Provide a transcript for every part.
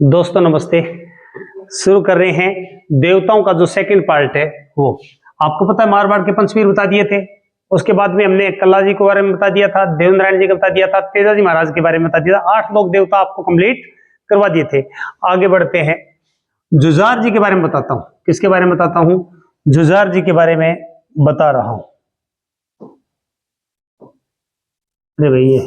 दोस्तों नमस्ते। शुरू कर रहे हैं देवताओं का जो सेकंड पार्ट है वो। आपको पता है मारवाड़ के पंचवीर बता दिए थे, उसके बाद में हमने कल्ला जी के बारे में बता दिया था, देवेंद्र जी का बता दिया था, तेजाजी महाराज के बारे में बता दिया था। 8 लोग देवता आपको कंप्लीट करवा दिए थे। आगे बढ़ते हैं, जुझार जी के बारे में बताता हूं। किसके बारे में बताता हूं? जुझार जी के बारे में बता रहा हूं। अरे भैया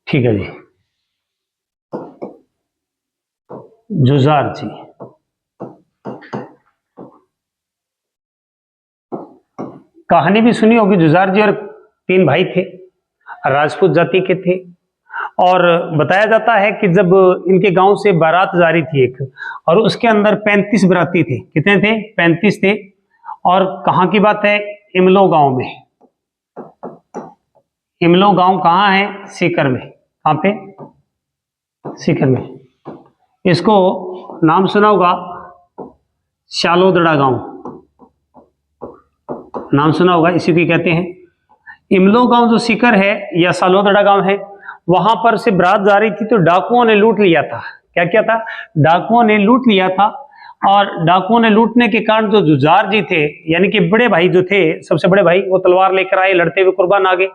ठीक है जी। जुझार जी कहानी भी सुनी होगी। जुझार जी और 3 भाई थे, राजपूत जाति के थे। और बताया जाता है कि जब इनके गांव से बारात जा रही थी एक, और उसके अंदर 35 बराती थे। कितने थे? 35 थे। और कहाँ की बात है? इमलो गांव में। इमलो गांव कहाँ है? सीकर में। कहाँ पे? सीकर में। इसको नाम सुना होगा, शालोदड़ा गांव। नाम सुना होगा, इसी को कहते हैं इमलो गांव। जो सीकर है या सालोदड़ा गांव है, वहां पर से बारात जा रही थी तो डाकुओं ने लूट लिया था। क्या किया था? डाकुओं ने लूट लिया था। और डाकुओं ने लूटने के कारण जो जुझार जी थे, यानी कि बड़े भाई जो थे, सबसे बड़े भाई, वो तलवार लेकर आए, लड़ते हुए कुर्बान आ गए।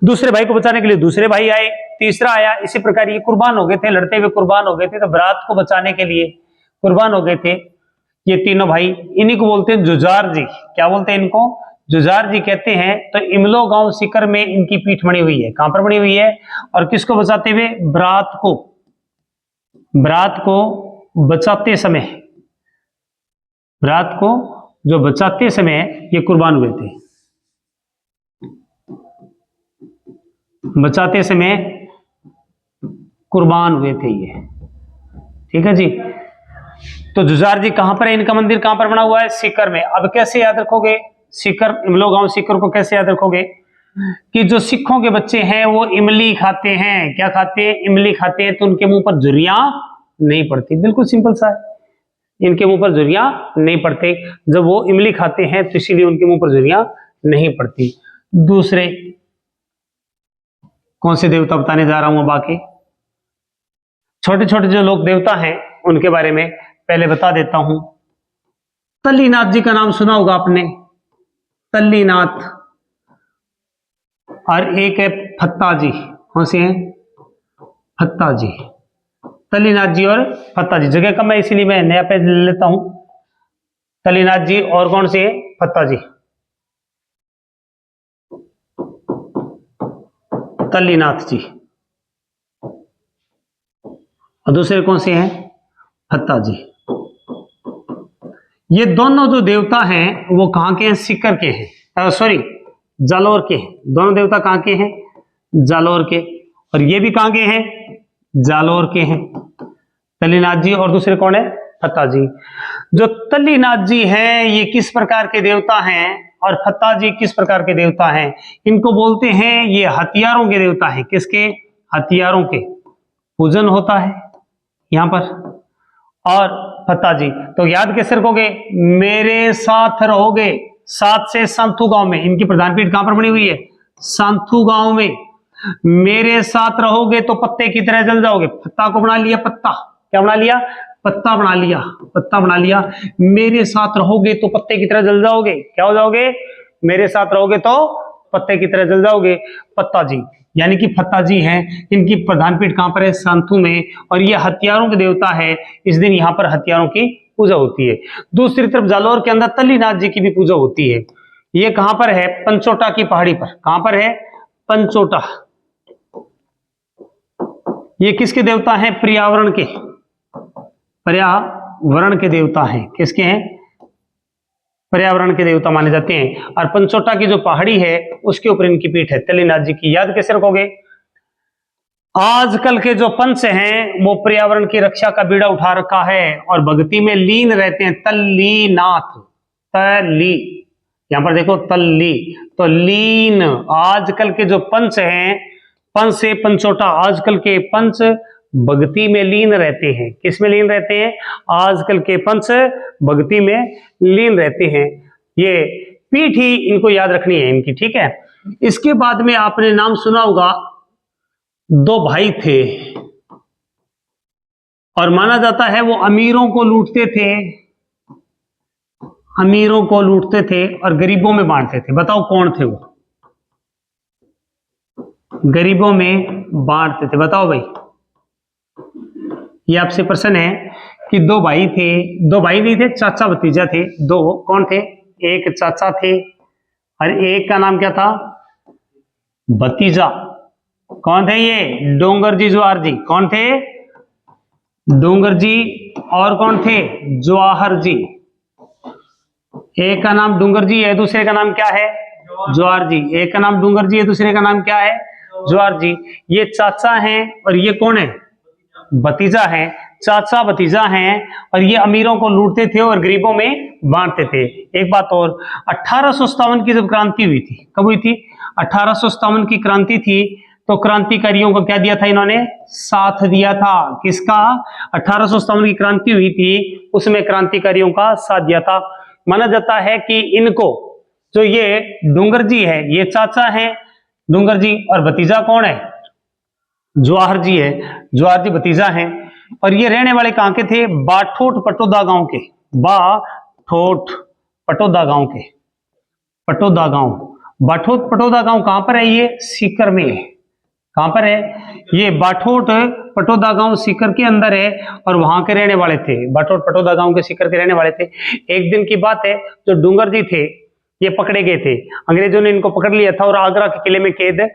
दूसरे भाई को बचाने के लिए दूसरे भाई आए, तीसरा आया। इसी प्रकार ये कुर्बान हो गए थे, लड़ते हुए कुर्बान हो गए थे। तो बारात को बचाने के लिए कुर्बान हो गए थे ये तीनों भाई। इन्हीं को बोलते हैं जुझार जी। क्या बोलते हैं इनको? जुझार जी कहते हैं। तो इमलो गांव सीकर में इनकी पीठ बनी हुई है। कहां पर बनी हुई है? और किसको बचाते हुए? बारात को। बारात को बचाते समय, बारात को जो बचाते समय ये कुर्बान हुए थे। बचाते समय कुर्बान हुए थे ये। ठीक है जी। तो जुझार जी कहां पर है? इनका मंदिर कहां पर बना हुआ है? सीकर में। अब कैसे याद रखोगे सीकर, इमलो गांव सीकर को कैसे याद रखोगे? कि जो सिखों के बच्चे हैं वो इमली खाते हैं। क्या खाते हैं? इमली खाते हैं। तो उनके मुंह पर झुर्रियां नहीं पड़ती। बिल्कुल सिंपल सा है, इनके मुंह पर झुर्रियां नहीं पड़ते। जब वो इमली खाते हैं तो इसीलिए उनके मुंह पर झुर्रियां नहीं पड़ती। दूसरे कौन से देवता बताने जा रहा हूं? बाकी छोटे छोटे जो लोग देवता हैं उनके बारे में पहले बता देता हूं। तल्लीनाथ जी का नाम सुना होगा आपने, तल्लीनाथ। और एक है फत्ता जी। कौन से हैं? फत्ता जी। तल्लीनाथ जी और फत्ता जी। जगह कम है इसीलिए मैं नया पेज ले लेता हूं। तल्लीनाथ जी और कौन से? फत्ता जी। तल्लीनाथ जी और दूसरे कौन से हैं? फत्ता जी। ये दोनों जो देवता हैं वो कहां के हैं? सीकर के हैं, सॉरी जालौर के हैं। दोनों देवता कहां के हैं? जालौर के। और ये भी कहां के हैं? जालौर के हैं। तल्लीनाथ जी और दूसरे कौन है? फत्ता जी। जो तल्लीनाथ जी हैं ये किस प्रकार के देवता हैं और फत्ता जी किस प्रकार के देवता हैं? इनको बोलते हैं ये हथियारों के देवता हैं। किसके? हथियारों के। पूजन होता है यहां पर। और फत्ता जी तो याद कैसे रखोगे? मेरे साथ रहोगे। साथ से सांथू गांव में। इनकी प्रधान पीठ कहां पर बनी हुई है? सांथू गांव में। मेरे साथ रहोगे तो पत्ते की तरह जल जाओगे। पत्ता को बना लिया पत्ता। क्या बना लिया? पत्ता बना लिया। पत्ता बना लिया। मेरे साथ रहोगे तो पत्ते की तरह जल जाओगे। क्या हो जाओगे? मेरे साथ रहोगे तो पत्ते की तरह जल जाओगे। पत्ता जी यानी कि फत्ता जी हैं। इनकी प्रधान पीठ कहां पर है? सांथू में। और ये हथियारों के देवता है। इस दिन यहां पर हथियारों की पूजा होती है। दूसरी तरफ जालौर के अंदर तल्लीनाथ जी की भी पूजा होती है। ये कहां पर है? पंचोटा की पहाड़ी पर। कहां पर है? पंचोटा। ये किसके देवता हैं? पर्यावरण के। पर्यावरण के देवता हैं। किसके हैं? पर्यावरण के देवता माने जाते हैं। और पंचोटा की जो पहाड़ी है उसके ऊपर इनकी पीठ है तल्लीनाथ जी की। याद कैसे रखोगे? आजकल के जो पंच हैं वो पर्यावरण की रक्षा का बीड़ा उठा रखा है और भक्ति में लीन रहते हैं। तल्लीनाथ, तल्ली, यहां पर देखो तल्ली, तो लीन। आजकल के जो पंच हैं, पंच से पंचोटा, आजकल के पंच भक्ति में लीन रहते हैं। किस में लीन रहते हैं? आजकल के पंच भक्ति में लीन रहते हैं। ये पीठ ही इनको याद रखनी है इनकी, ठीक है। इसके बाद में आपने नाम सुना होगा, दो भाई थे और माना जाता है वो अमीरों को लूटते थे, अमीरों को लूटते थे और गरीबों में बांटते थे। बताओ कौन थे वो? गरीबों में बांटते थे, बताओ भाई। ये आपसे प्रश्न है कि दो भाई थे, दो भाई नहीं थे, चाचा भतीजा थे दो। कौन थे? एक चाचा थे और एक का नाम क्या था? भतीजा। कौन थे ये? डोंगर जी जवाहर जी। कौन थे? डोंगर जी। और कौन थे? जवाहर जी। एक का नाम डोंगर जी है, दूसरे का नाम क्या है? जवाहर जी। एक का नाम डोंगर जी है, दूसरे का नाम क्या है? जवाहर जी। ये चाचा हैं और ये कौन है? भतीजा है। चाचा भतीजा हैं और ये अमीरों को लूटते थे और गरीबों में बांटते थे। एक बात और, 1857 की जब क्रांति हुई थी, कब हुई थी? 1857 की क्रांति थी, तो क्रांतिकारियों को क्या दिया था इन्होंने? साथ दिया था। किसका? 1857 की क्रांति हुई थी, उसमें क्रांतिकारियों का साथ दिया था। माना जाता है कि इनको, जो ये डोंगर जी है, ये चाचा हैं डोंगर जी, और भतीजा कौन है? जवाहर जी है। जवाहर जी भतीजा हैं और ये रहने वाले कहां के थे? बाठोट पटोदा गांव के। बाठोट पटोदा गांव के। पटोदा गांव, बाठोट पटोदा गांव कहां पर है? ये सीकर में है। कहां पर है? ये बाठोट पटोदा गांव सीकर के अंदर है और वहां के रहने वाले थे। बाठोट पटोदा गांव के सीकर के रहने वाले थे। एक दिन की बात है, जो डोंगर जी थे ये पकड़े गए थे, अंग्रेजों ने इनको पकड़ लिया था और आगरा के किले में कैद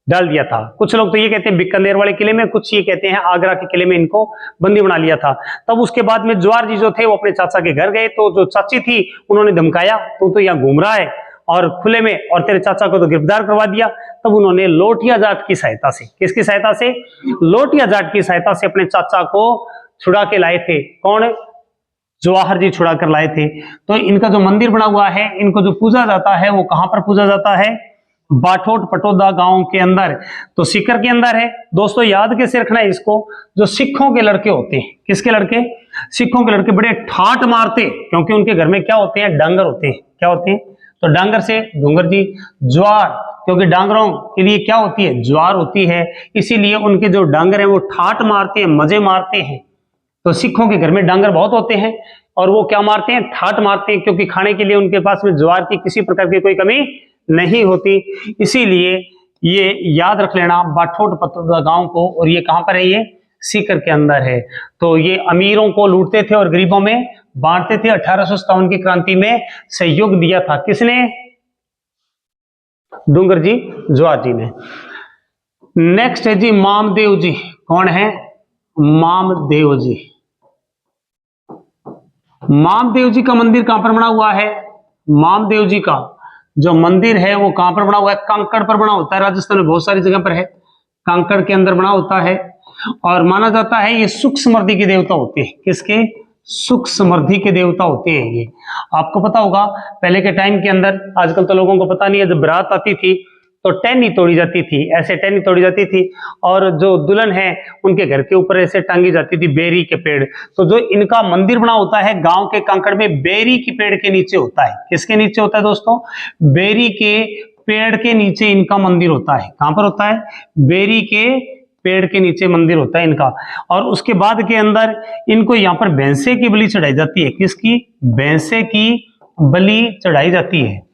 डाल दिया था। कुछ लोग तो ये कहते हैं बीकानेर वाले किले में, कुछ ये कहते हैं आगरा के किले में इनको बंदी बना लिया था। तब उसके बाद में जवाहर जी जो थे वो अपने चाचा के घर गए, तो जो चाची थी उन्होंने धमकाया, तू तो यहाँ घूम रहा है और खुले में, और तेरे चाचा को तो गिरफ्तार करवा दिया। तब उन्होंने लोटिया जाट की सहायता से, किसकी सहायता से? लोटिया जाट की सहायता से अपने चाचा को छुड़ा के लाए थे। कौन? जवाहर जी छुड़ा कर लाए थे। तो इनका जो मंदिर बना हुआ है, इनको जो पूजा जाता है वो कहां पर पूजा जाता है? बाठोट पटोदा गांव के अंदर, तो सीकर के अंदर है। दोस्तों याद कैसे रखना है इसको? जो सिखों के लड़के होते हैं, किसके लड़के? सिखों के लड़के बड़े ठाट मारते, क्योंकि उनके घर में क्या होते हैं? डांगर होते हैं। क्या होते हैं? तो डांगर से डोंगर जी। ज्वार, क्योंकि डांगरों के लिए क्या होती है? ज्वार होती है, इसीलिए उनके जो डांगर हैं वो ठाट मारते हैं, मजे मारते हैं। तो सिखों के घर में डांगर बहुत होते हैं और वो क्या मारते हैं? ठाट मारते हैं, क्योंकि खाने के लिए उनके पास में ज्वार की किसी प्रकार की कोई कमी नहीं होती। इसीलिए ये याद रख लेना बाठोट पटोदा गांव को। और ये कहां पर है? ये सीकर के अंदर है। तो ये अमीरों को लूटते थे और गरीबों में बांटते थे। 1857 की क्रांति में सहयोग दिया था किसने? डोंगर जी जवाहर जी ने। नेक्स्ट है जी मामदेव जी। कौन है? मामदेव जी। मामदेव जी का मंदिर कहां पर बना हुआ है? मामदेव जी का जो मंदिर है वो कहां पर बना हुआ है? कांकड़ पर बना होता है। राजस्थान में बहुत सारी जगह पर है, कांकड़ के अंदर बना होता है। और माना जाता है ये सुख समृद्धि के देवता होते हैं। किसके? सुख समृद्धि के देवता होते हैं ये। आपको पता होगा पहले के टाइम के अंदर, आजकल तो लोगों को पता नहीं है, जब बारात आती थी तो टहनी तोड़ी जाती थी, ऐसे टहनी तोड़ी जाती थी, और जो दुल्हन है उनके घर के ऊपर ऐसे टांगी जाती थी बेरी के पेड़। तो जो इनका मंदिर बना होता है गांव के कांकड़ में, बेरी के पेड़ के नीचे होता है। किसके नीचे होता है दोस्तों? बेरी के पेड़ के नीचे इनका मंदिर होता है। कहां पर होता है? बेरी के पेड़ के नीचे मंदिर होता है इनका। और उसके बाद के अंदर इनको यहाँ पर भैंसे की बलि चढ़ाई जाती है। किसकी? भैंसे की बलि चढ़ाई जाती है।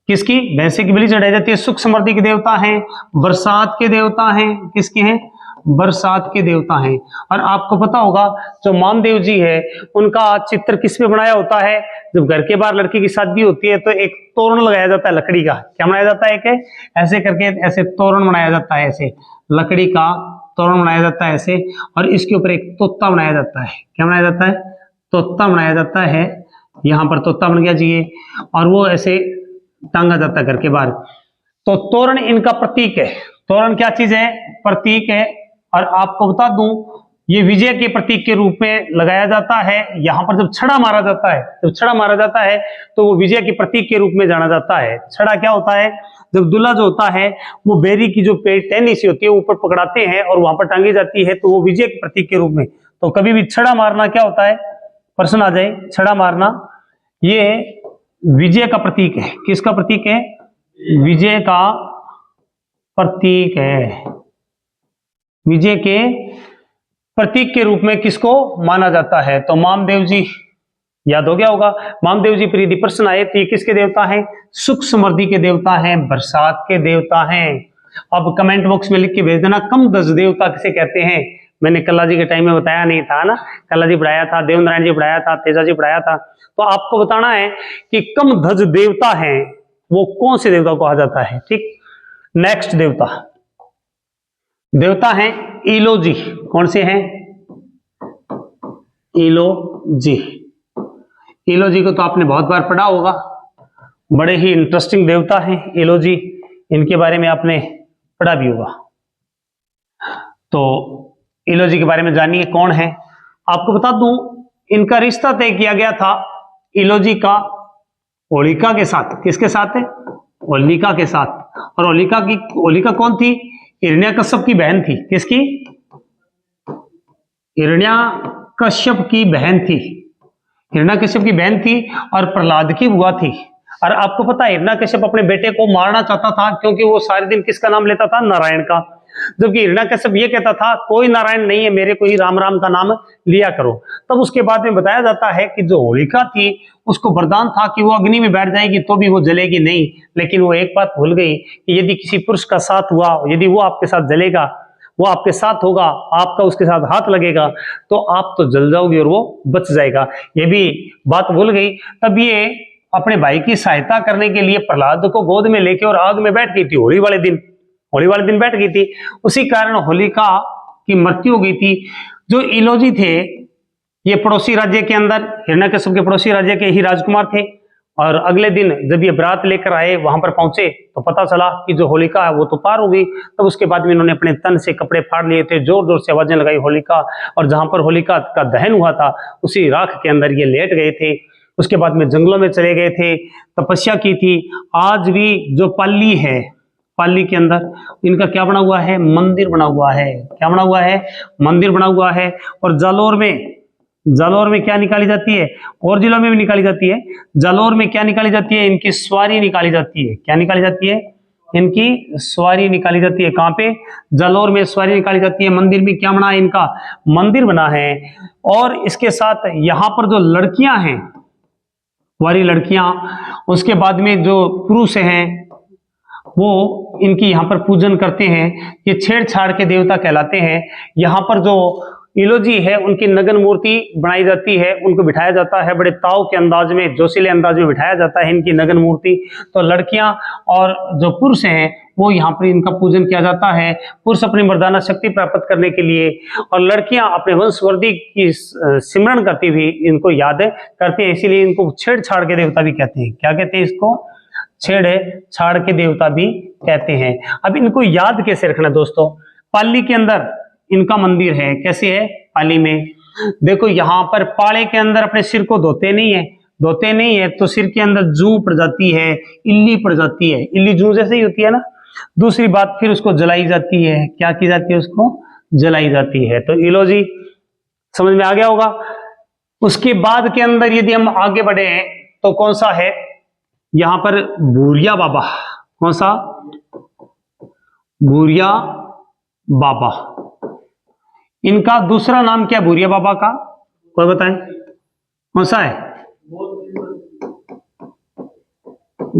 किसकी? भैंसे की बलि चढ़ाई जाती है। सुख समृद्धि के देवता हैं, बरसात के देवता हैं। किसके हैं? बरसात के देवता हैं। और आपको पता होगा जो मामदेव जी है उनका चित्र किस पे बनाया होता है? जब घर के बाहर लड़की की शादी होती है तो एक तोरण लगाया जाता है लकड़ी का। क्या बनाया जाता है? कि ऐसे करके ऐसे तोरण बनाया जाता है, ऐसे लकड़ी का तोरण बनाया जाता है ऐसे, और इसके ऊपर एक तोता बनाया जाता है। क्या बनाया जाता है? तोता बनाया जाता है। यहाँ पर तोता बन गया जी ये, और वो ऐसे टांगा जाता है घर के बाहर। तो तोरण इनका प्रतीक है। तोरण क्या चीज है? प्रतीक है। और आपको बता दूं ये विजय के प्रतीक के रूप में लगाया जाता है। यहाँ पर जब छड़ा मारा जाता है, तो वो विजय के प्रतीक के रूप में जाना जाता है। छड़ा क्या होता है, जब दूल्हा जो होता है वो बेरी की जो टहनी सी होती है ऊपर पकड़ाते हैं और वहां पर टांगी जाती है, तो वो विजय के प्रतीक के रूप में। तो कभी भी छड़ा मारना क्या होता है, प्रश्न आ जाए, छड़ा मारना ये विजय का प्रतीक है। किसका प्रतीक है, विजय का प्रतीक है। विजय के प्रतीक के रूप में किसको माना जाता है, तो मामदेव जी, याद हो गया होगा। मामदेव जी पर यदि प्रश्न आए तो ये किसके देवता हैं, सुख समृद्धि के देवता हैं, बरसात के देवता हैं। अब कमेंट बॉक्स में लिख के भेज देना कम दज देवता किसे कहते हैं। मैंने कल्ला जी के टाइम में बताया नहीं था ना, कल्ला जी पढ़ाया था, देवनारायण जी पढ़ाया था, तेजा जी पढ़ाया था। तो आपको बताना है कि कम ध्वज देवता है वो कौन से देवता को कहा जाता है। ठीक, नेक्स्ट देवता है ईलो जी। कौन से हैं, ईलो जी। ईलो जी को तो आपने बहुत बार पढ़ा होगा, बड़े ही इंटरेस्टिंग देवता हैं ईलो जी, इनके बारे में आपने पढ़ा भी होगा। तो ईलो जी के बारे में जानिए कौन है। आपको बता दूं, इनका रिश्ता तय किया गया था ईलो जी का होलिका के साथ। किसके साथ है, होलिका के साथ। और होलिका कौन थी, हिरण्यकश्यप की बहन थी। किसकी, हिरण्यकश्यप की बहन थी। हिरण्यकश्यप की बहन थी और प्रहलाद की बुआ थी। और आपको पता है हिरण्यकश्यप अपने बेटे को मारना चाहता था क्योंकि वो सारे दिन किसका नाम लेता था, नारायण का। जबकि हिरण्यकश्यप ये कहता था कोई नारायण नहीं है, मेरे को ही राम राम का नाम लिया करो। तब उसके बाद में बताया जाता है कि जो होलिका थी उसको वरदान था कि वो अग्नि में बैठ जाएगी तो भी वो जलेगी नहीं, लेकिन वो एक बात भूल गई कि यदि किसी पुरुष का साथ हुआ, यदि वो आपके साथ जलेगा, वो आपके साथ होगा, आपका उसके साथ हाथ लगेगा, तो आप तो जल जाओगे और वो बच जाएगा। ये भी बात भूल गई। तब ये अपने भाई की सहायता करने के लिए प्रहलाद को गोद में लेके और आग में बैठ गई थी। होली वाले दिन बैठ गई थी। उसी कारण होलिका की मृत्यु हो गई थी। जो इलोजी थे ये पड़ोसी राज्य के अंदर, हिरण्यकश्यप के पड़ोसी राज्य के ही राजकुमार थे। और अगले दिन जब ये बरात लेकर आए, वहां पर पहुंचे तो पता चला कि जो होलिका है वो तो पार हो गई। तब उसके बाद में इन्होंने अपने तन से कपड़े फाड़ लिए थे, जोर जोर से आवाजें लगाई होलिका, और जहां पर होलिका का दहन हुआ था उसी राख के अंदर ये लेट गए थे। उसके बाद में जंगलों में चले गए थे, तपस्या की थी। आज भी जो पाली है, पाली के अंदर इनका क्या बना हुआ है, मंदिर बना हुआ है। क्या बना हुआ है, मंदिर बना हुआ है। और जालौर में क्या निकाली जाती है, और जिलों में भी निकाली जाती है। जालौर में क्या निकाली जाती है, इनकी सवारी निकाली जाती है। क्या निकाली जाती है, इनकी सवारी निकाली जाती है। कहां पे, जालौर में सवारी निकाली जाती है। मंदिर में क्या बना है, इनका मंदिर बना है। और इसके साथ यहां पर जो लड़कियां हैं, कुंवारी लड़कियां, उसके बाद में जो पुरुष हैं वो इनकी यहाँ पर पूजन करते हैं। ये छेड़छाड़ के देवता कहलाते हैं। यहाँ पर जो इलोजी है उनकी नगन मूर्ति बनाई जाती है, उनको बिठाया जाता है, बड़े ताव के अंदाज में, जोशीले अंदाज में बिठाया जाता है इनकी नगन मूर्ति। तो लड़कियां और जो पुरुष हैं वो यहाँ पर इनका पूजन किया जाता है। पुरुष अपनी मर्दाना शक्ति प्राप्त करने के लिए और लड़कियां अपने वंशवृद्धि की सिमरण करती हुई इनको याद करते हैं, इसीलिए इनको छेड़छाड़ के देवता भी कहते हैं। क्या कहते हैं इसको, छेड़छाड़ के देवता भी कहते हैं। अब इनको याद कैसे रखना दोस्तों, पाली के अंदर इनका मंदिर है। कैसे है, पाली में देखो, यहां पर पाड़े के अंदर अपने सिर को धोते नहीं है, तो सिर के अंदर जू पड़ जाती है, इल्ली पड़ जाती है। इल्ली जू जैसे ही होती है ना। दूसरी बात, फिर उसको जलाई जाती है। क्या की जाती है, उसको जलाई जाती है। तो इलोजी समझ में आ गया होगा। उसके बाद के अंदर यदि हम आगे बढ़े तो कौन सा है, यहां पर भूरिया बाबा। कौन सा, भूरिया बाबा। इनका दूसरा नाम क्या, भूरिया बाबा का कोई बताए, कौन सा है,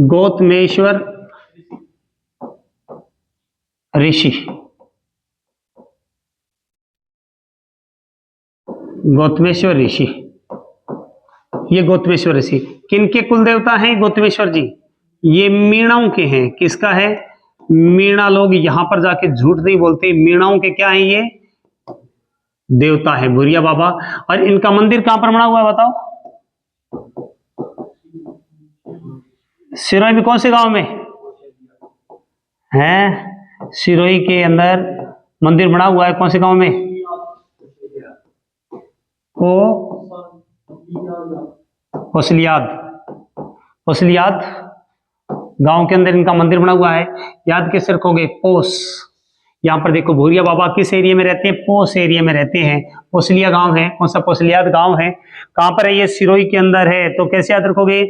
गौतमेश्वर ऋषि। गौतमेश्वर ऋषि, ये गौतमेश्वर ऋषि किनके कुल देवता हैं, गौतमेश्वर जी ये मीणाओं के हैं। किसका है, मीणा। लोग यहां पर जाके झूठ नहीं बोलते, मीणाओं के क्या है, ये देवता है भूरिया बाबा। और इनका मंदिर कहां पर बना हुआ है बताओ, सिरोही में। कौन से गांव में है, सिरोही के अंदर मंदिर बना हुआ है। कौन से गांव में, कोसलियाद। कोसलियाद गांव के अंदर इनका मंदिर बना हुआ है। याद कैसे रखोगे? पोस। यहाँ पर देखो भूरिया बाबा किस एरिया में रहते हैं? पोस एरिया में रहते हैं। पोसलिया गांव है। कौन सा? पोसलियाद गांव है। कहां पर है ये? सिरोही के अंदर है। तो कैसे याद रखोगे?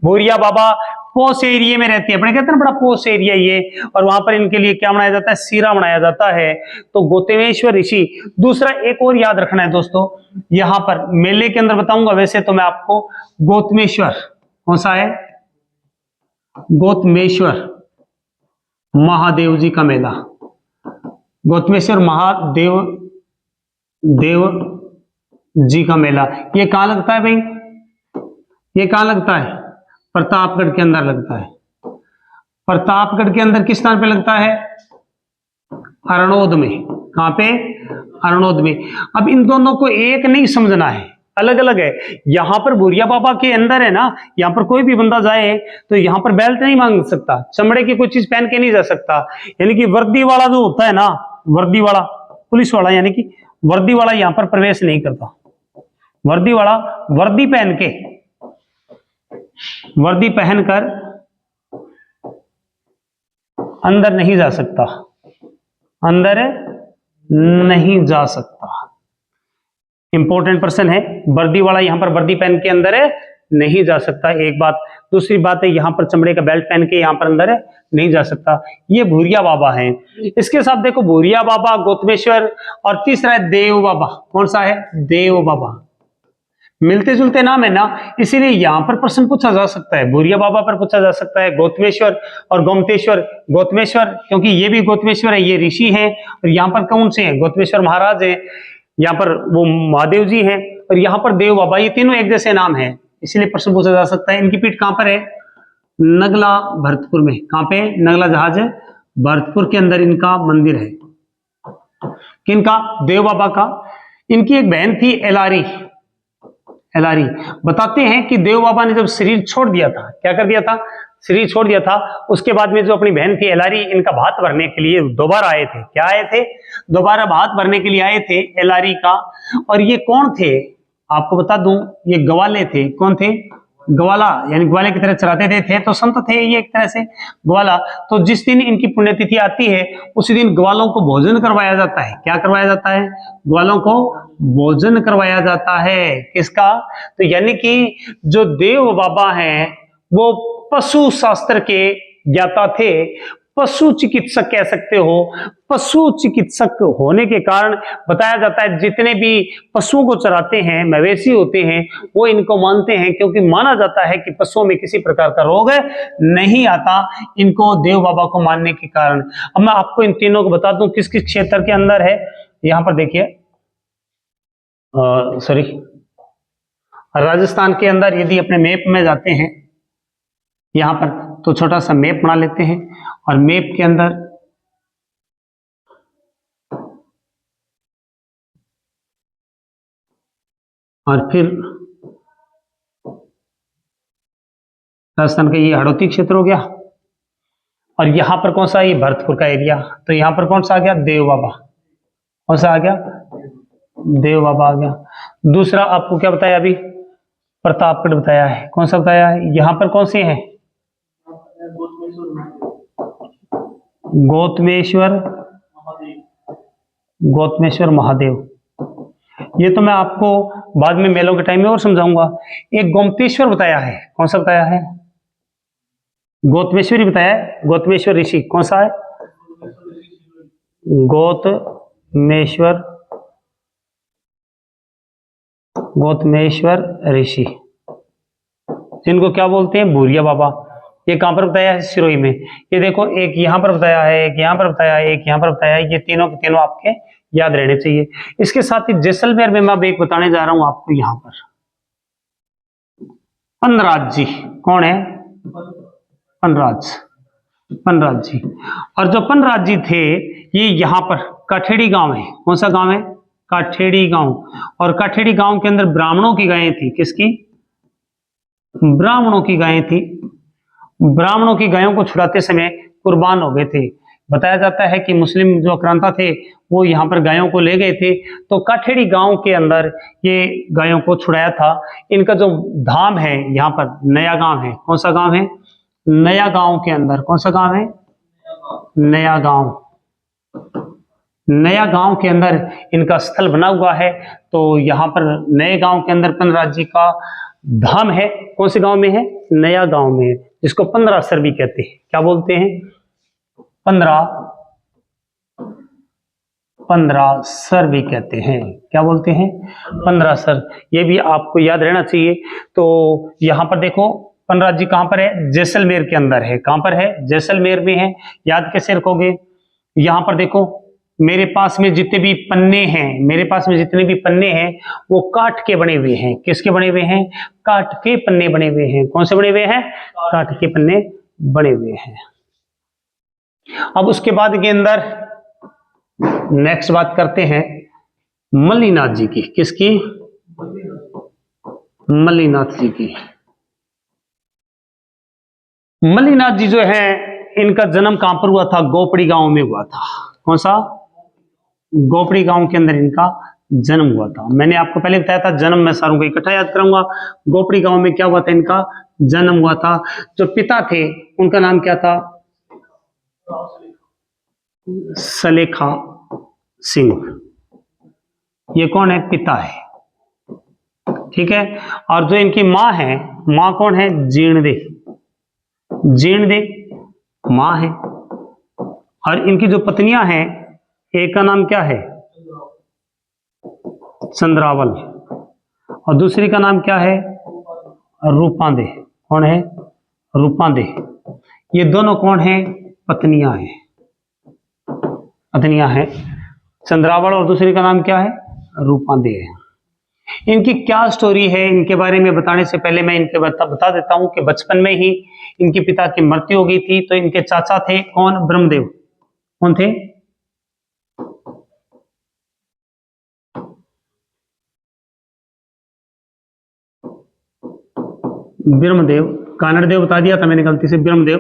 भूरिया बाबा पोस एरिया में रहते हैं। अपने कहते हैं ना बड़ा पोस एरिया ये, और वहां पर इनके लिए क्या बनाया जाता है? सीरा बनाया जाता है। तो गौतमेश्वर ऋषि। दूसरा एक और याद रखना है दोस्तों, यहां पर मेले के अंदर बताऊंगा, वैसे तो मैं आपको गौतमेश्वर, कौन सा है? गौतमेश्वर महादेव जी का मेला। गौतमेश्वर महादेव देव जी का मेला ये कहां लगता है भाई? ये कहां लगता है? प्रतापगढ़ के अंदर लगता है। प्रतापगढ़ के अंदर किस स्थान पे लगता है? अरणोद में। कहां पे? अरणोद में। अब इन दोनों को एक नहीं समझना है, अलग अलग है। यहां पर भूरिया बाबा के अंदर है ना, यहां पर कोई भी बंदा जाए तो यहां पर बेल्ट नहीं मांग सकता, चमड़े की कोई चीज पहन के नहीं जा सकता। यानी कि वर्दी वाला जो होता है ना, वर्दी वाला, पुलिस वाला, यानी कि वर्दी वाला यहां पर प्रवेश नहीं करता। वर्दी वाला वर्दी पहन के, वर्दी पहनकर अंदर नहीं जा सकता, अंदर नहीं जा सकता। इंपॉर्टेंट पर्सन है वर्दी वाला, यहां पर वर्दी पहन के अंदर नहीं जा सकता, एक बात। दूसरी बात है यहां पर चमड़े का बेल्ट पहन के यहां पर अंदर नहीं जा सकता। ये भूरिया बाबा है। इसके साथ देखो भूरिया बाबा, गौतमेश्वर, और तीसरा है देव बाबा। कौन सा है? देव बाबा। मिलते जुलते नाम है ना, इसीलिए यहां पर प्रश्न पूछा जा सकता है। भूरिया बाबा पर पूछा जा सकता है, गौतमेश्वर और गोमतेश्वर। गौतमेश्वर क्योंकि ये भी गौतमेश्वर है, ये ऋषि हैं, और यहाँ पर कौन से हैं? गौतमेश्वर महाराज है, यहाँ पर वो महादेव जी हैं, और यहाँ पर देव बाबा। ये तीनों एक जैसे नाम है, इसीलिए प्रश्न पूछा जा सकता है। इनकी पीठ कहां पर है? नगला भरतपुर में। कहां पे? नगला जहाज भरतपुर के अंदर इनका मंदिर है। किनका? देव बाबा का। इनकी एक बहन थी एलारी। एलारी बताते हैं कि देव बाबा ने जब शरीर छोड़ दिया था, क्या कर दिया था? शरीर छोड़ दिया था, उसके बाद में जो अपनी बहन थी एलारी, इनका भात भरने के लिए दोबारा आए थे। क्या आए थे? दोबारा भात भरने के लिए आए थे एलारी का। और ये कौन थे? आपको बता दूं, ये ग्वाले थे। कौन थे? ग्वाला, यानी ग्वाले की तरह चलाते थे तो संत थे ये एक तरह से, ग्वाला। तो जिस दिन इनकी पुण्यतिथि आती है उसी दिन ग्वालों को भोजन करवाया जाता है। क्या करवाया जाता है? ग्वालों को भोजन करवाया जाता है। किसका? तो यानी कि जो देव बाबा हैं वो पशु शास्त्र के ज्ञाता थे, पशु चिकित्सक कह सकते हो। पशु चिकित्सक होने के कारण बताया जाता है जितने भी पशुओं को चराते हैं, मवेशी होते हैं, वो इनको मानते हैं, क्योंकि माना जाता है कि पशुओं में किसी प्रकार का रोग नहीं आता, इनको देव बाबा को मानने के कारण। अब मैं आपको इन तीनों को बता दूं किस किस क्षेत्र के अंदर है। यहां पर देखिए, सॉरी, राजस्थान के अंदर यदि अपने मैप में जाते हैं यहां पर, तो छोटा सा मैप बना लेते हैं, और मैप के अंदर और फिर राजस्थान का ये हड़ौती क्षेत्र हो गया, और यहां पर कौन सा? ये भरतपुर का एरिया। तो यहां पर कौन सा आ गया? देव बाबा। कौन सा आ गया? देव बाबा आ गया। दूसरा आपको क्या बताया अभी? प्रतापगढ़ बताया है। कौन सा बताया है? यहां पर कौन से हैं? गौतमेश्वर, गौतमेश्वर महादेव। ये तो मैं आपको बाद में मेलों के टाइम में और समझाऊंगा। एक गोमतेश्वर बताया है। कौन सा बताया है? गौतमेश्वरी बताया है। गौतमेश्वर ऋषि कौन सा है? गौतमेश्वर, गौतमेश्वर ऋषि, जिनको क्या बोलते हैं? भूरिया बाबा। ये कहां पर बताया है? सिरोही में। ये देखो, एक यहां पर बताया है, एक यहां पर बताया है, एक यहां पर बताया है। ये तीनों के तीनों आपके याद रहने चाहिए। इसके साथ ही जैसलमेर में मैं अब एक बताने जा रहा हूं आपको। यहां पर पनराज जी। कौन है? पनराज, पनराज जी। और जो पनराज जी थे, ये यहां पर काठेड़ी गांव है। कौन सा गांव है? काठेड़ी गांव। और काठेड़ी गांव के अंदर ब्राह्मणों की गायें थी। किसकी? ब्राह्मणों की गायें थी। ब्राह्मणों की गायों को छुड़ाते समय कुर्बान हो गए थे। बताया जाता है कि मुस्लिम जो आक्रांता थे वो यहाँ पर गायों को ले गए थे, तो काठेड़ी गांव के अंदर ये गायों को छुड़ाया था। इनका जो धाम है यहाँ पर नया गांव है, कौन सा गांव है? नया गांव के अंदर, कौन सा गांव है? नया गांव। नया गांव के अंदर इनका स्थल बना हुआ है। तो यहाँ पर नए गांव के अंदर पंद्रराज जी का धाम है। कौन से गांव में है? नया गांव में, जिसको 15 भी कहते हैं। क्या बोलते हैं? 15 भी कहते हैं। क्या बोलते हैं? 15। ये भी आपको याद रहना चाहिए। तो यहाँ पर देखो पंद्रराज जी कहाँ पर है? जैसलमेर के अंदर है। कहाँ पर है? जैसलमेर में है। याद कैसे रखोगे? यहाँ पर देखो, मेरे पास में जितने भी पन्ने हैं, मेरे पास में जितने भी पन्ने हैं वो काठ के बने हुए हैं। किसके बने हुए हैं? काठ के पन्ने बने हुए हैं। कौन से बने हुए हैं? काठ के पन्ने बने हुए हैं। अब उसके बाद के अंदर नेक्स्ट बात करते हैं मल्लीनाथ जी की। किसकी? मल्लीनाथ जी की। मल्लीनाथ जी जो है, इनका जन्म कहां पर हुआ था? गोपड़ी गांव में हुआ था। कौन सा? गोपड़ी गांव के अंदर इनका जन्म हुआ था। मैंने आपको पहले बताया था, जन्म मैं सारों को इकट्ठा याद करूंगा। गोपड़ी गांव में क्या हुआ था? इनका जन्म हुआ था। जो पिता थे उनका नाम क्या था? सलेखा सिंह। ये कौन है? पिता है, ठीक है। और जो इनकी माँ है, माँ कौन है? जीणदे। जीणदे माँ है। और इनकी जो पत्नियां हैं, एक का नाम क्या है? चंद्रावल, और दूसरी का नाम क्या है? रूपांदे। कौन है? रूपांदे। ये दोनों कौन है? पत्नियां हैं। पत्नियां हैं चंद्रावल, और दूसरी का नाम क्या है? रूपांदे है। इनकी क्या स्टोरी है, इनके बारे में बताने से पहले मैं इनके बता देता हूं कि बचपन में ही इनके पिता की मृत्यु हो गई थी। तो इनके चाचा थे कौन? ब्रह्मदेव। कौन थे? ब्रह्मदेव। कानड़देव बता दिया था मैंने गलती से, ब्रह्मदेव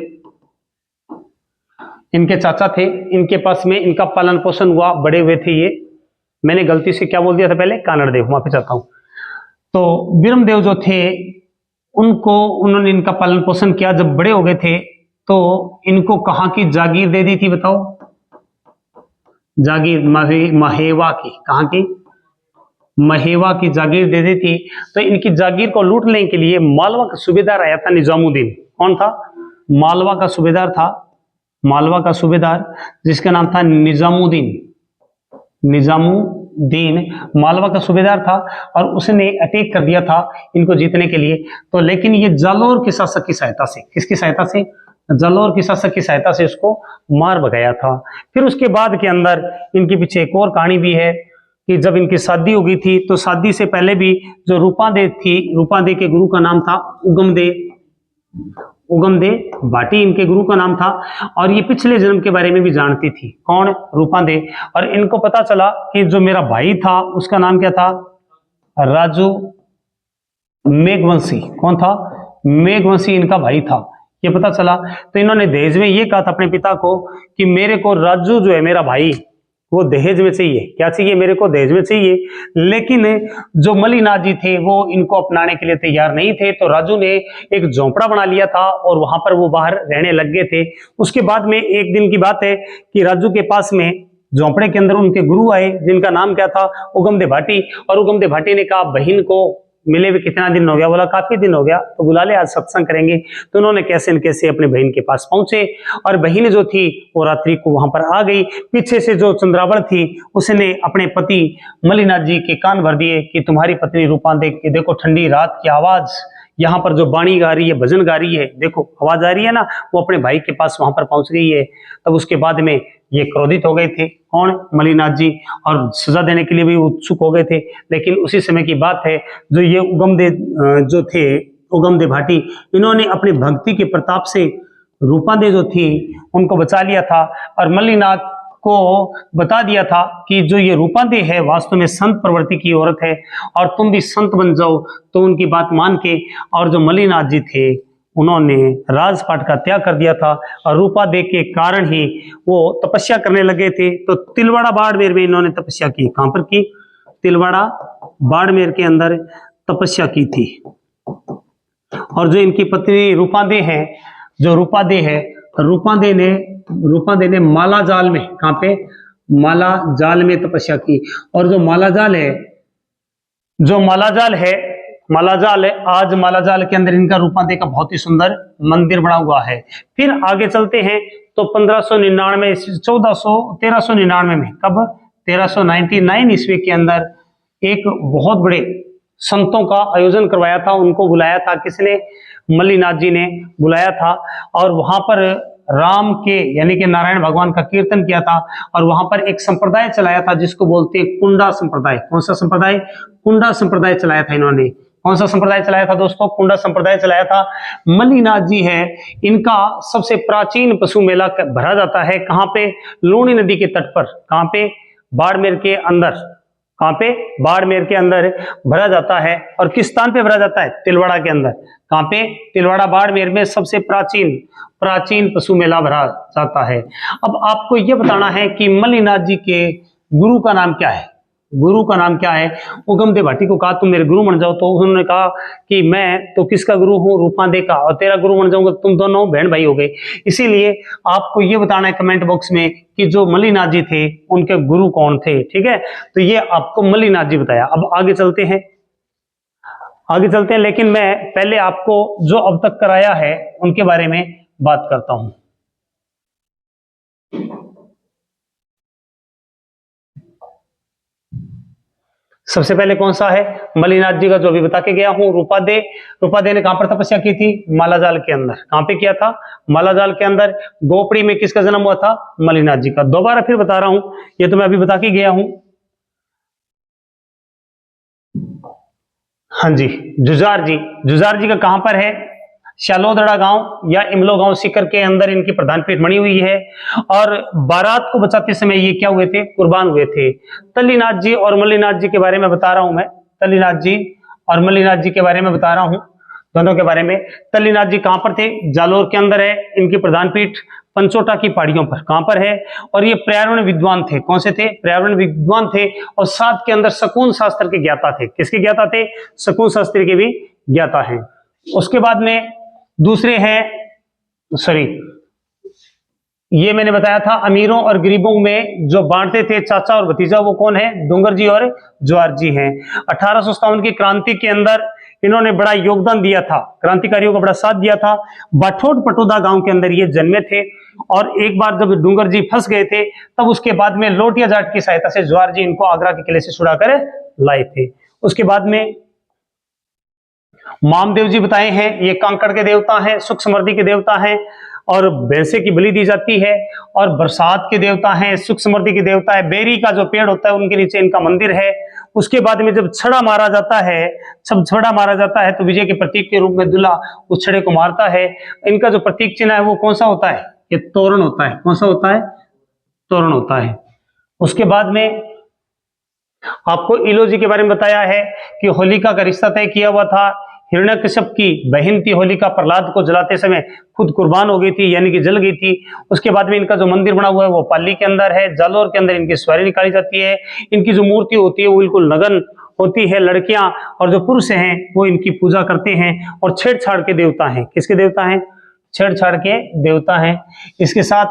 इनके चाचा थे। इनके पास में इनका पालन पोषण हुआ, बड़े हुए थे ये। मैंने गलती से क्या बोल दिया था पहले? कानड़देव, माफी चाहता हूं। तो ब्रह्मदेव जो थे उन्होंने इनका पालन पोषण किया। जब बड़े हो गए थे तो इनको कहां की जागीर दे दी थी? बताओ। जागीर महेवा की। कहां की? महेवा की जागीर दे दी थी। तो इनकी जागीर को लूट लेने के लिए मालवा का सूबेदार आया था, निजामुद्दीन। कौन था? मालवा का सूबेदार था। मालवा का सूबेदार जिसका नाम था निजामुद्दीन। निजामुद्दीन मालवा का सूबेदार था, और उसने अटैक कर दिया था इनको जीतने के लिए। तो लेकिन ये जालौर के शासक की सहायता से, किसकी सहायता से? जालौर के शासक की सहायता से उसको मार भगाया था। फिर उसके बाद के अंदर इनके पीछे एक और कहानी भी है कि जब इनकी शादी हो गई थी, तो शादी से पहले भी जो रूपांदे थी, रूपांदे के गुरु का नाम था उगमदे। उगमदे भाटी इनके गुरु का नाम था। और ये पिछले जन्म के बारे में भी जानती थी। कौन? रूपांदे। और इनको पता चला कि जो मेरा भाई था उसका नाम क्या था? राजू मेघवंशी। कौन था? मेघवंशी इनका भाई था, ये पता चला। तो इन्होंने दहेज में ये कहा था अपने पिता को कि मेरे को राजू जो है मेरा भाई, वो दहेज में चाहिए। क्या चाहिए? मेरे को दहेज में चाहिए। लेकिन जो मल्लीनाथ जी थे वो इनको अपनाने के लिए तैयार नहीं थे। तो राजू ने एक झोंपड़ा बना लिया था और वहां पर वो बाहर रहने लग गए थे। उसके बाद में एक दिन की बात है कि राजू के पास में झोंपड़े के अंदर उनके गुरु आए, जिनका नाम क्या था? उगमदे भाटी। और उगमदे भाटी ने कहा, बहन को मिले हुए कितना दिन हो गया? बोला काफी दिन हो गया, तो बुला ले, आज सत्संग करेंगे। तो उन्होंने कैसे न कैसे अपने बहन के पास पहुंचे, और बहन जो थी वो रात्रि को वहां पर आ गई। पीछे से जो चंद्रावल थी उसने अपने पति मल्लीनाथ जी के कान भर दिए कि तुम्हारी पत्नी रूपांदे की देखो ठंडी रात की आवाज, यहाँ पर जो बाणी गा रही है, भजन गा रही है, देखो आवाज आ रही है ना, वो अपने भाई के पास वहां पर पहुंच गई है। तब उसके बाद में ये क्रोधित हो गए थे। कौन? मल्लीनाथ जी। और सजा देने के लिए भी उत्सुक हो गए थे। लेकिन उसी समय की बात है, जो ये उगमदे जो थे, उगमदे भाटी, इन्होंने अपनी भक्ति के प्रताप से रूपांदे जो थी उनको बचा लिया था, और मल्लीनाथ को बता दिया था कि जो ये रूपांदे है वास्तव में संत प्रवृत्ति की औरत है, और तुम भी संत बन जाओ। तो उनकी बात मान के, और जो मल्लीनाथ जी थे उन्होंने राजपाट का त्याग कर दिया था और रूपा दे के कारण ही वो तपस्या करने लगे थे। तो तिलवाड़ा बाड़मेर में इन्होंने तपस्या की। कहां पर की? तिलवाड़ा बाड़मेर के अंदर तपस्या की थी। और जो इनकी पत्नी रूपादे है, जो रूपादे है, रूपादे ने मालाजाल में, कहां पे? मालाजाल में तपस्या की। और जो मालाजाल है, आज मालाजाल के अंदर इनका रूपादे का बहुत ही सुंदर मंदिर बना हुआ है। फिर आगे चलते हैं तो 1399 1399 में, कब? 1399 ईस्वी के अंदर एक बहुत बड़े संतों का आयोजन करवाया था। उनको बुलाया था किसने? मल्लिनाथ जी ने बुलाया था। और वहां पर राम के यानी कि नारायण भगवान का कीर्तन किया था। और वहां पर एक संप्रदाय चलाया था जिसको बोलते हैं कुंडा संप्रदाय। कौन सा संप्रदाय? कुंडा संप्रदाय चलाया था इन्होंने। कौन सा संप्रदाय चलाया था दोस्तों? कुंडा संप्रदाय चलाया था। मल्लिनाथ जी है, इनका सबसे प्राचीन पशु मेला भरा जाता है। कहां पे? लूणी नदी के तट पर। कहां पे? बाड़मेर के अंदर। कहां पे? बाड़मेर के अंदर भरा जाता है। और किस स्थान पे भरा जाता है? तिलवाड़ा के अंदर। कहां पे? तिलवाड़ा बाड़मेर में सबसे प्राचीन पशु मेला भरा जाता है। अब आपको यह बताना है कि मल्लिनाथ जी के गुरु का नाम क्या है? गुरु का नाम क्या है? उगमदेव भाटी को कहा तुम मेरे गुरु बन जाओ, तो उन्होंने कहा कि मैं तो किसका गुरु हूँ? रूपादे का, और तेरा गुरु बन जाऊंगा, तुम दोनों बहन भाई हो गए। इसीलिए आपको ये बताना है कमेंट बॉक्स में कि जो मल्लिनाथ जी थे उनके गुरु कौन थे। ठीक है, तो ये आपको मल्लिनाथ जी बताया। अब आगे चलते हैं, लेकिन मैं पहले आपको जो अब तक कराया है उनके बारे में बात करता हूं। सबसे पहले कौन सा है? मल्लिनाथ जी का जो अभी बता के गया हूं। रूपादे ने कहां पर तपस्या की थी? मालाजाल के अंदर। कहां पे किया था? मालाजाल के अंदर। गोपड़ी में किसका जन्म हुआ था? मल्लिनाथ जी का। दोबारा फिर बता रहा हूं, ये तो मैं अभी बता के गया हूं। हाँ जी, जुजार जी का कहां पर है? शालोदड़ा गांव या इमलो गांव सीकर के अंदर इनकी प्रधान पीठ बनी हुई है। और बारात को बचाते समय ये क्या हुए थे? कुर्बान हुए थे। तल्लीनाथ जी और मल्लिनाथ जी के बारे में बता रहा हूं मैं। तल्लीनाथ जी और मल्लिनाथ जी के बारे में बता रहा हूं, दोनों के बारे में। तल्लीनाथ जी कहां पर थे? जालोर के अंदर है इनकी प्रधान पीठ, पंचोटा की पहाड़ियों पर। कहां पर है? और ये पर्यावरण विद्वान थे। कौन से थे? पर्यावरण विद्वान थे। और साथ के अंदर शकुन शास्त्र के ज्ञाता थे। किसके ज्ञाता थे? शकुन शास्त्र के भी ज्ञाता हैं। उसके बाद में दूसरे हैं, ये मैंने बताया था अमीरों और गरीबों में जो बांटते थे चाचा और भतीजा, वो कौन है? डूंगर जी और ज्वार जी हैं। 1857 की क्रांति के अंदर इन्होंने बड़ा योगदान दिया था, क्रांतिकारियों का बड़ा साथ दिया था। बाठोट पटोदा गांव के अंदर ये जन्मे थे। और एक बार जब डूंगर जी फंस गए थे, तब उसके बाद में लोटिया जाट की सहायता से ज्वार जी इनको आगरा के किले से छुड़ाकर लाए थे। उसके बाद में मामदेव जी बताए हैं, ये कांकड़ के देवता हैं, सुख समृद्धि के देवता हैं, और भैंसे की बलि दी जाती है। और बरसात के देवता हैं, सुख समृद्धि के देवता है। बेरी का जो पेड़ होता है उनके नीचे इनका मंदिर है। उसके बाद में जब छड़ा मारा जाता है, तो विजय के प्रतीक के रूप में दूल्हा उस छड़े को मारता है। इनका जो प्रतीक चिन्ह है वो कौन सा होता है? ये तोरण होता है। कौन सा होता है? तोरण होता है। उसके बाद में आपको इलो जी के बारे में बताया है कि होलिका का रिश्ता तय किया हुआ था। हिरण्यकश्यप की बहन थी होलिका, प्रहलाद को जलाते समय खुद कुर्बान हो गई थी, यानी कि जल गई थी। उसके बाद में इनका जो मंदिर बना हुआ है वो पाली के अंदर है। जालोर के अंदर इनकी सवारी निकाली जाती है। इनकी जो मूर्ति होती है वो बिल्कुल नगन होती है। लड़कियां और जो पुरुष हैं वो इनकी पूजा करते हैं। और छेड़छाड़ के देवता हैं। किसके देवता हैं? छेड़छाड़ के देवता हैं। इसके साथ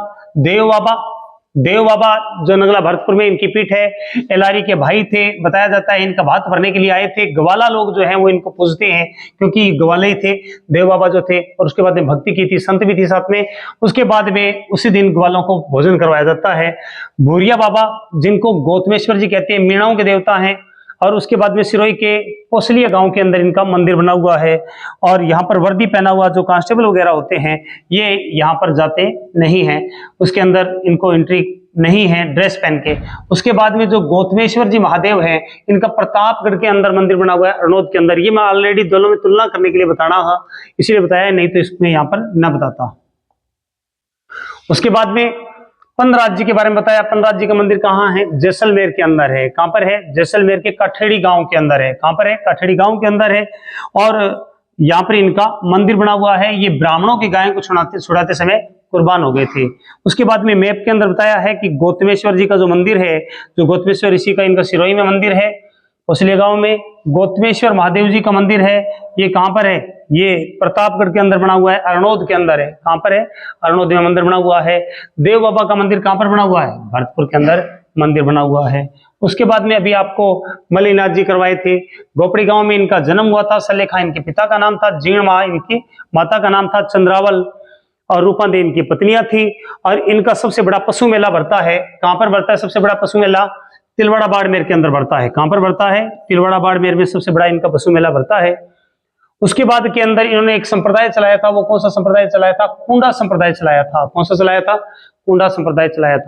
देव बाबा जो नगला भरतपुर में इनकी पीठ है। एलारी के भाई थे, बताया जाता है इनका भात भरने के लिए आए थे। ग्वाला लोग जो हैं वो इनको पूजते हैं क्योंकि ग्वाले ही थे देव बाबा जो थे। और उसके बाद में भक्ति की थी, संत भी थी साथ में। उसके बाद में उसी दिन ग्वालों को भोजन करवाया जाता है। भूरिया बाबा जिनको गौतमेश्वर जी कहते हैं, मीणाओं के देवता हैं। और उसके बाद में सिरोही के कोसलिया गांव के अंदर इनका मंदिर बना हुआ है। और यहाँ पर वर्दी पहना हुआ जो कांस्टेबल वगैरह होते हैं ये यहाँ पर जाते नहीं हैं, उसके अंदर इनको एंट्री नहीं है ड्रेस पहन के। उसके बाद में जो गौतमेश्वर जी महादेव हैं, इनका प्रतापगढ़ के अंदर मंदिर बना हुआ है, अरनोद के अंदर। ये मैं ऑलरेडी दोनों में तुलना करने के लिए बताना था, इसीलिए बताया, नहीं तो इसमें यहाँ पर न बताता। उसके बाद में पनराज जी के बारे में बताया। पनराज जी का मंदिर कहाँ है? जैसलमेर के अंदर है। कहां पर है? जैसलमेर के काठेड़ी गांव के अंदर है। कहां पर है? काठेड़ी गांव के अंदर है। और यहाँ पर इनका मंदिर बना हुआ है। ये ब्राह्मणों की गायों को छुड़ाते समय कुर्बान हो गए थे। उसके बाद में मैप के अंदर बताया है कि गौतमेश्वर जी का जो मंदिर है, जो गौतमेश्वर ऋषि का इनका सिरोही में मंदिर है, उसलिए गांव में गौतमेश्वर महादेव जी का मंदिर है। ये कहाँ पर है? ये प्रतापगढ़ के अंदर बना हुआ है, अरनोद के अंदर है। कहाँ पर है? अरनोद में मंदिर बना हुआ है। देव बाबा का मंदिर कहाँ पर बना हुआ है? भरतपुर के अंदर मंदिर बना हुआ है। उसके बाद में अभी आपको मल्लिनाथ जी करवाए थे। गोपड़ी गांव में इनका जन्म हुआ था। सलेखा इनके पिता का नाम था, जीर्ण माँ इनकी माता का नाम था, चंद्रावल और रूपादेवी इनकी पत्नियां थी। और इनका सबसे बड़ा पशु मेला भरता है। कहां पर भरता है सबसे बड़ा पशु मेला? तिलवाड़ा बाड़मेर के अंदर भरता है। कहां पर भरता है? तिलवाड़ा बाड़मेर में सबसे बड़ा इनका पशु मेला भरता है। उसके बाद के अंदर इन्होंने एक संप्रदाय चलाया था। वो कौन सा संप्रदाय चलाया था? कुंडा संप्रदाय चलाया था। कौन सा चलाया था? कुंडा संप्रदाय चलाया था।